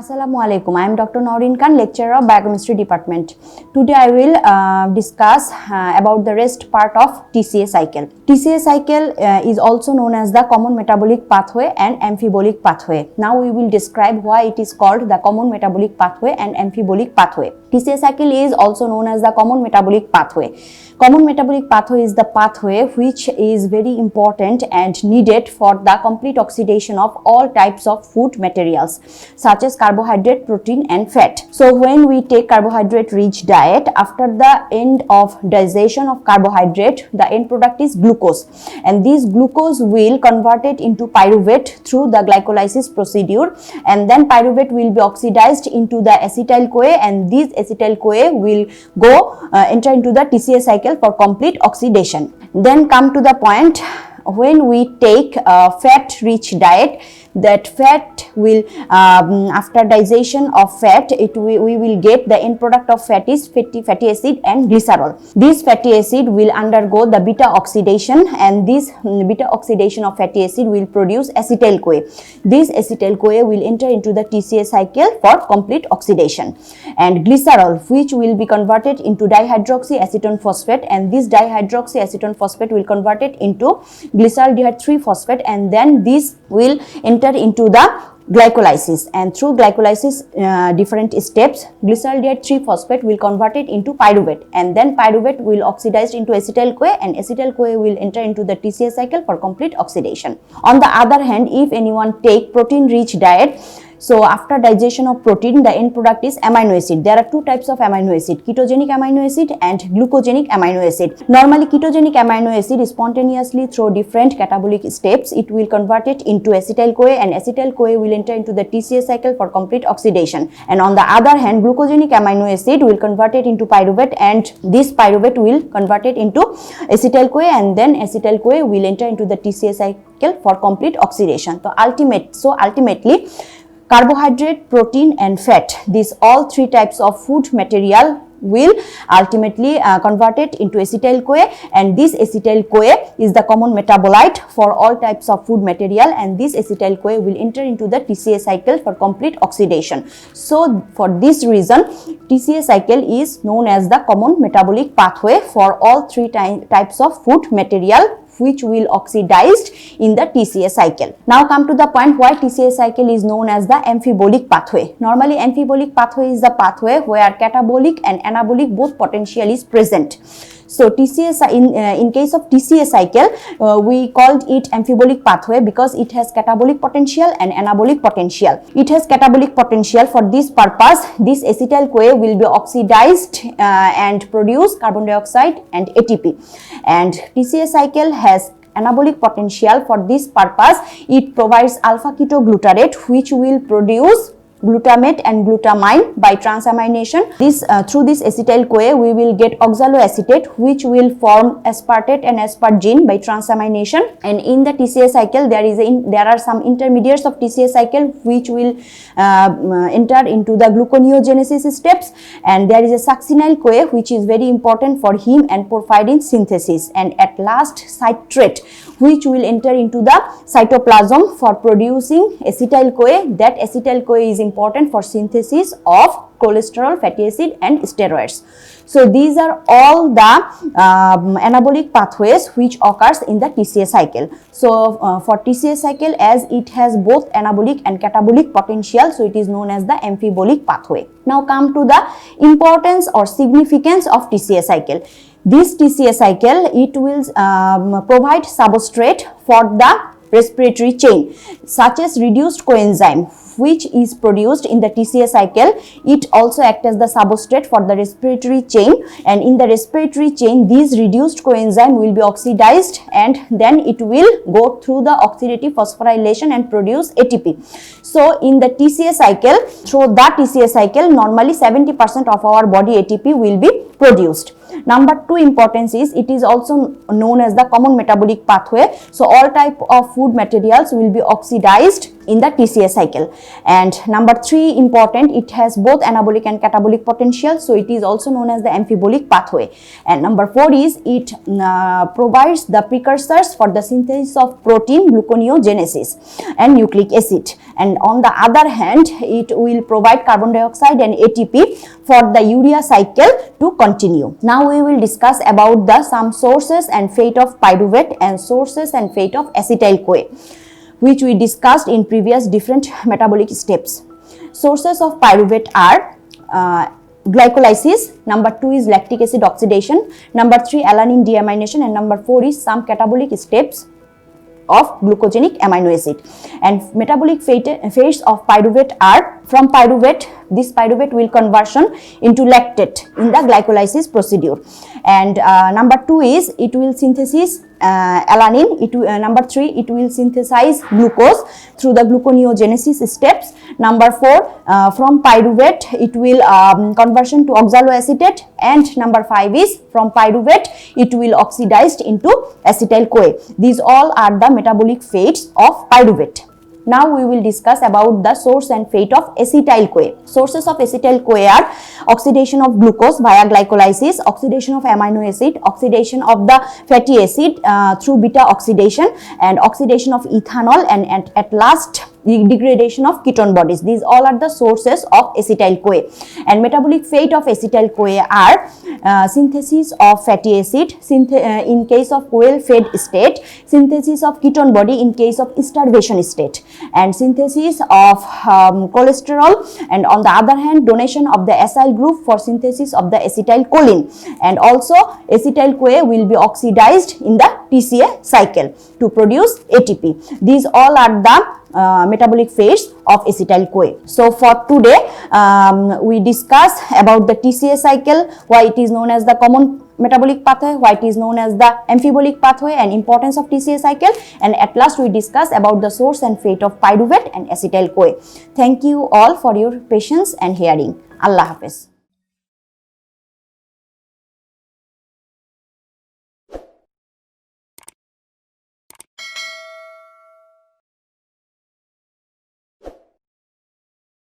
Assalamualaikum. I am Dr. Noreen Khan, lecturer of Biochemistry Department. Today I will discuss about the rest part of TCA cycle. TCA cycle is also known as the common metabolic pathway and amphibolic pathway. Now we will describe why it is called the common metabolic pathway and amphibolic pathway. TCA cycle is also known as the common metabolic pathway. Common metabolic pathway is the pathway which is very important and needed for the complete oxidation of all types of food materials such as carbohydrate, protein and fat. So when we take carbohydrate rich diet, after the end of digestion of carbohydrate, the end product is glucose, and this glucose will convert it into pyruvate through the glycolysis procedure, and then pyruvate will be oxidized into the acetyl-CoA, and this acetyl-CoA will go enter into the TCA cycle for complete oxidation. Then come to the point, when we take fat rich diet, that fat will after digestion of fat, we will get the end product of fat is fatty acid and glycerol. This fatty acid will undergo the beta oxidation, and this beta oxidation of fatty acid will produce acetyl-CoA. This acetyl-CoA will enter into the TCA cycle for complete oxidation, and glycerol, which will be converted into dihydroxyacetone phosphate, and this dihydroxyacetone phosphate will convert it into glyceraldehyde 3-phosphate, and then this will enter into the glycolysis, and through glycolysis different steps, glyceraldehyde 3-phosphate will convert it into pyruvate, and then pyruvate will oxidize into acetyl-CoA, and acetyl-CoA will enter into the TCA cycle for complete oxidation. On the other hand, if anyone take protein rich diet, so after digestion of protein, the end product is amino acid. There are two types of amino acid, ketogenic amino acid and glucogenic amino acid. Normally ketogenic amino acid spontaneously through different catabolic steps, it will convert it into acetyl-CoA, and acetyl-CoA will enter into the TCA cycle for complete oxidation. And on the other hand, glucogenic amino acid will convert it into pyruvate, and this pyruvate will convert it into acetyl-CoA, and then acetyl-CoA will enter into the TCA cycle for complete oxidation. So ultimately carbohydrate, protein and fat, these all three types of food material will ultimately convert it into acetyl-CoA, and this acetyl-CoA is the common metabolite for all types of food material, and this acetyl-CoA will enter into the TCA cycle for complete oxidation. So for this reason, TCA cycle is known as the common metabolic pathway for all three types of food material which will oxidized in the TCA cycle. Now come to the point why TCA cycle is known as the amphibolic pathway. Normally amphibolic pathway is the pathway where catabolic and anabolic both potential is present. So TCA in case of TCA cycle, we called it amphibolic pathway because it has catabolic potential and anabolic potential. It has catabolic potential. For this purpose, this acetyl-CoA will be oxidized and produce carbon dioxide and ATP. And TCA cycle has anabolic potential. For this purpose, it provides alpha ketoglutarate, which will produce glutamate and glutamine by transamination. Through this acetyl-CoA we will get oxaloacetate, which will form aspartate and aspargine by transamination. And in the TCA cycle there are some intermediates of TCA cycle which will enter into the gluconeogenesis steps, and there is a succinyl-CoA which is very important for heme and porphyrin synthesis, and at last citrate, which will enter into the cytoplasm for producing acetyl-CoA. That acetyl-CoA is important for synthesis of cholesterol, fatty acid and steroids. So these are all the anabolic pathways which occurs in the TCA cycle. So for TCA cycle, as it has both anabolic and catabolic potential, so it is known as the amphibolic pathway. Now come to the importance or significance of TCA cycle. This TCA cycle, it will provide substrate for the respiratory chain, such as reduced coenzyme, which is produced in the TCA cycle. It also acts as the substrate for the respiratory chain, and in the respiratory chain these reduced coenzyme will be oxidized, and then it will go through the oxidative phosphorylation and produce ATP. So in the TCA cycle, through the TCA cycle, normally 70% of our body ATP will be produced. Number 2 importance is it is also known as the common metabolic pathway. So all type of food materials will be oxidized in the TCA cycle. And number 3 important, it has both anabolic and catabolic potential, so it is also known as the amphibolic pathway. And number 4 is it provides the precursors for the synthesis of protein, gluconeogenesis and nucleic acid. And on the other hand, it will provide carbon dioxide and ATP for the urea cycle to continue. Now we will discuss about the some sources and fate of pyruvate and sources and fate of acetyl-CoA, which we discussed in previous different metabolic steps. Sources of pyruvate are glycolysis, number 2 is lactic acid oxidation, number 3 alanine deamination, and number 4 is some catabolic steps of glucogenic amino acid. And metabolic fates of pyruvate are, from pyruvate, this pyruvate will conversion into lactate in the glycolysis procedure. And number 2 is it will synthesis alanine. Number 3, it will synthesize glucose through the gluconeogenesis steps. Number 4, from pyruvate it will conversion to oxaloacetate, and number 5 is from pyruvate it will oxidized into acetyl-CoA. These all are the metabolic fates of pyruvate. Now we will discuss about the source and fate of acetyl-CoA. Sources of acetyl-CoA are oxidation of glucose via glycolysis, oxidation of amino acid, oxidation of the fatty acid through beta oxidation, and oxidation of ethanol, and at last degradation of ketone bodies. These all are the sources of acetyl-CoA. And metabolic fate of acetyl-CoA are synthesis of fatty acid in case of coel-fed state, synthesis of ketone body in case of starvation state, and synthesis of cholesterol, and on the other hand donation of the acyl group for synthesis of the acetylcholine. And also acetyl-CoA will be oxidized in the TCA cycle to produce ATP. These all are the metabolic fates of acetyl-CoA. So for today we discuss about the TCA cycle, why it is known as the common metabolic pathway, why it is known as the amphibolic pathway, and importance of TCA cycle, and at last we discuss about the source and fate of pyruvate and acetyl-CoA. Thank you all for your patience and hearing. Allah Hafiz.